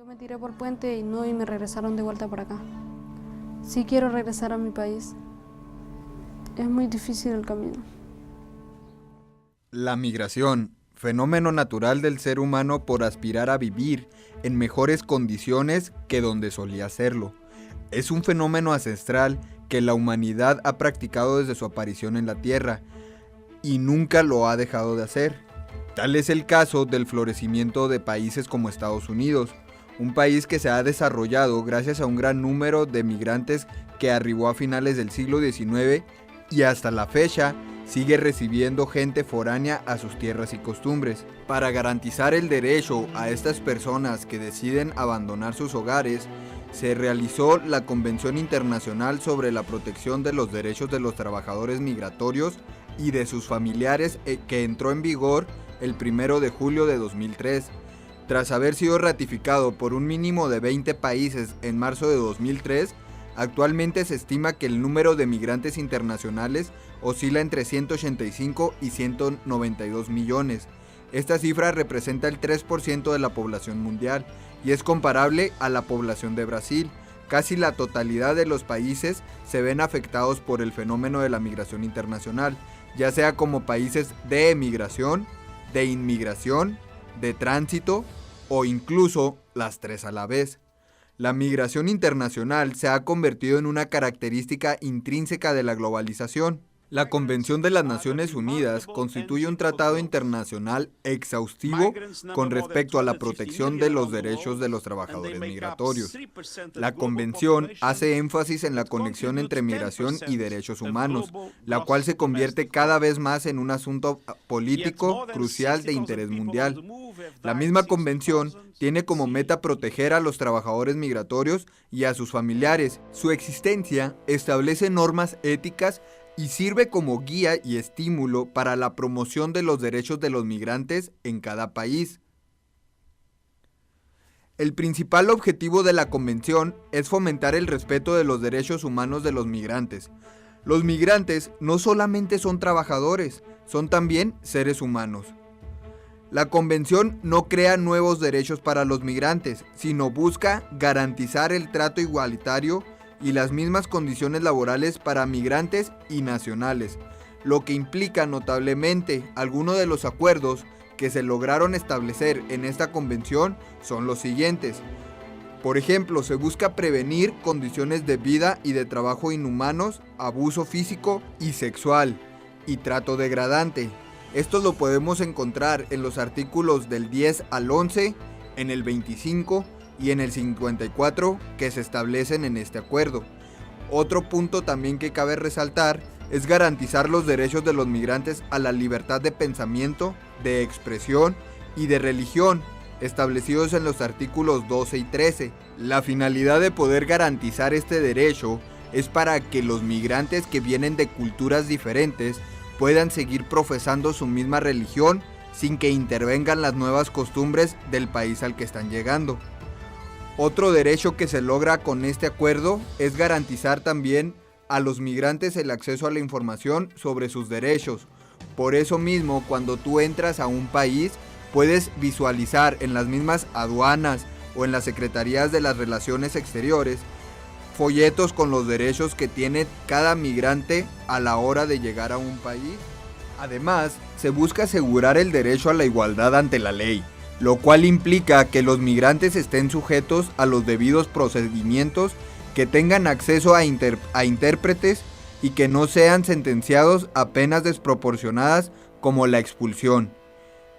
Yo me tiré por el puente y me regresaron de vuelta por acá. Sí quiero regresar a mi país. Es muy difícil el camino. La migración, fenómeno natural del ser humano por aspirar a vivir en mejores condiciones que donde solía serlo. Es un fenómeno ancestral que la humanidad ha practicado desde su aparición en la Tierra y nunca lo ha dejado de hacer. Tal es el caso del florecimiento de países como Estados Unidos, un país que se ha desarrollado gracias a un gran número de migrantes que arribó a finales del siglo XIX y hasta la fecha sigue recibiendo gente foránea a sus tierras y costumbres. Para garantizar el derecho a estas personas que deciden abandonar sus hogares, se realizó la Convención Internacional sobre la Protección de los Derechos de los Trabajadores Migratorios y de sus familiares, que entró en vigor el 1 de julio de 2003. Tras haber sido ratificado por un mínimo de 20 países en marzo de 2003, actualmente se estima que el número de migrantes internacionales oscila entre 185 y 192 millones. Esta cifra representa el 3% de la población mundial y es comparable a la población de Brasil. Casi la totalidad de los países se ven afectados por el fenómeno de la migración internacional, ya sea como países de emigración, de inmigración, de tránsito o incluso las tres a la vez. La migración internacional se ha convertido en una característica intrínseca de la globalización. La Convención de las Naciones Unidas constituye un tratado internacional exhaustivo con respecto a la protección de los derechos de los trabajadores migratorios. La Convención hace énfasis en la conexión entre migración y derechos humanos, la cual se convierte cada vez más en un asunto político crucial de interés mundial. La misma Convención tiene como meta proteger a los trabajadores migratorios y a sus familiares. Su existencia establece normas éticas y sirve como guía y estímulo para la promoción de los derechos de los migrantes en cada país. El principal objetivo de la Convención es fomentar el respeto de los derechos humanos de los migrantes. Los migrantes no solamente son trabajadores, son también seres humanos. La Convención no crea nuevos derechos para los migrantes, sino busca garantizar el trato igualitario y las mismas condiciones laborales para migrantes y nacionales, lo que implica notablemente algunos de los acuerdos que se lograron establecer en esta convención son los siguientes. Por ejemplo, se busca prevenir condiciones de vida y de trabajo inhumanos, abuso físico y sexual y trato degradante. Esto lo podemos encontrar en los artículos del 10 al 11, en el 25 y en el 54 que se establecen en este acuerdo. Otro punto también que cabe resaltar es garantizar los derechos de los migrantes a la libertad de pensamiento, de expresión y de religión, establecidos en los artículos 12 y 13. La finalidad de poder garantizar este derecho es para que los migrantes que vienen de culturas diferentes puedan seguir profesando su misma religión sin que intervengan las nuevas costumbres del país al que están llegando. Otro derecho que se logra con este acuerdo es garantizar también a los migrantes el acceso a la información sobre sus derechos. Por eso mismo, cuando tú entras a un país, puedes visualizar en las mismas aduanas o en las secretarías de las relaciones exteriores folletos con los derechos que tiene cada migrante a la hora de llegar a un país. Además, se busca asegurar el derecho a la igualdad ante la ley, lo cual implica que los migrantes estén sujetos a los debidos procedimientos, que tengan acceso a intérpretes y que no sean sentenciados a penas desproporcionadas como la expulsión.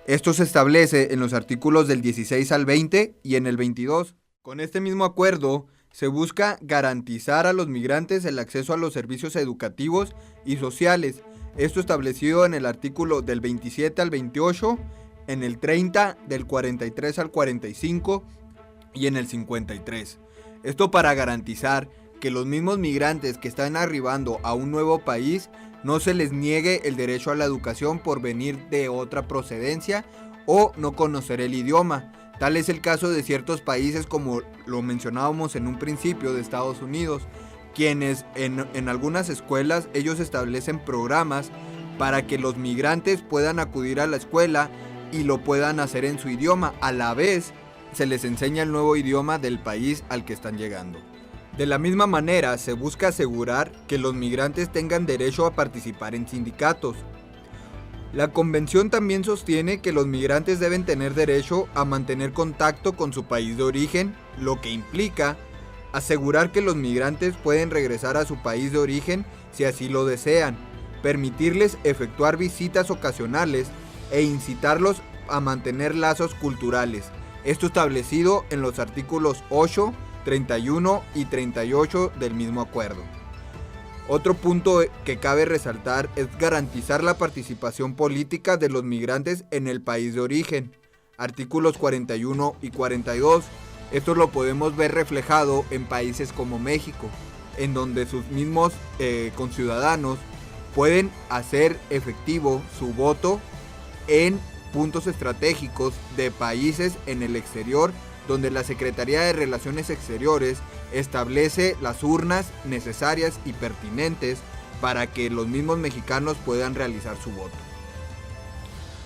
Esto se establece en los artículos del 16 al 20 y en el 22. Con este mismo acuerdo, se busca garantizar a los migrantes el acceso a los servicios educativos y sociales, esto establecido en el artículo del 27 al 28, en el 30, del 43 al 45 y en el 53. Esto para garantizar que los mismos migrantes que están arribando a un nuevo país no se les niegue el derecho a la educación por venir de otra procedencia o no conocer el idioma. Tal es el caso de ciertos países, como lo mencionábamos en un principio, de Estados Unidos, quienes en algunas escuelas ellos establecen programas para que los migrantes puedan acudir a la escuela y lo puedan hacer en su idioma. A la vez, se les enseña el nuevo idioma del país al que están llegando. De la misma manera, se busca asegurar que los migrantes tengan derecho a participar en sindicatos. La convención también sostiene que los migrantes deben tener derecho a mantener contacto con su país de origen, lo que implica asegurar que los migrantes pueden regresar a su país de origen si así lo desean, permitirles efectuar visitas ocasionales e incitarlos a mantener lazos culturales. Esto establecido en los artículos 8, 31 y 38 del mismo acuerdo. Otro punto que cabe resaltar es garantizar la participación política de los migrantes en el país de origen. Artículos 41 y 42. Esto lo podemos ver reflejado en países como México, en donde sus mismos conciudadanos pueden hacer efectivo su voto en puntos estratégicos de países en el exterior, donde la Secretaría de Relaciones Exteriores establece las urnas necesarias y pertinentes para que los mismos mexicanos puedan realizar su voto.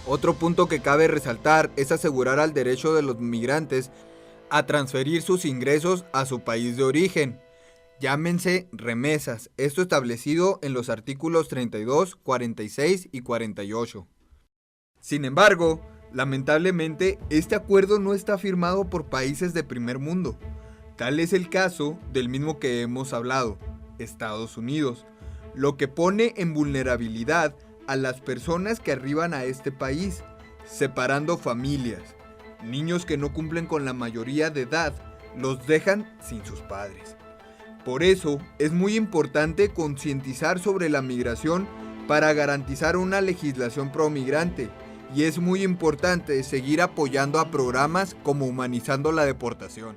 Otro punto que cabe resaltar es asegurar al derecho de los migrantes a transferir sus ingresos a su país de origen, llámense remesas, esto establecido en los artículos 32, 46 y 48. Sin embargo, lamentablemente, este acuerdo no está firmado por países de primer mundo. Tal es el caso del mismo que hemos hablado, Estados Unidos, lo que pone en vulnerabilidad a las personas que arriban a este país, separando familias. Niños que no cumplen con la mayoría de edad los dejan sin sus padres. Por eso, es muy importante concientizar sobre la migración para garantizar una legislación pro-migrante. Y es muy importante seguir apoyando a programas como Humanizando la Deportación.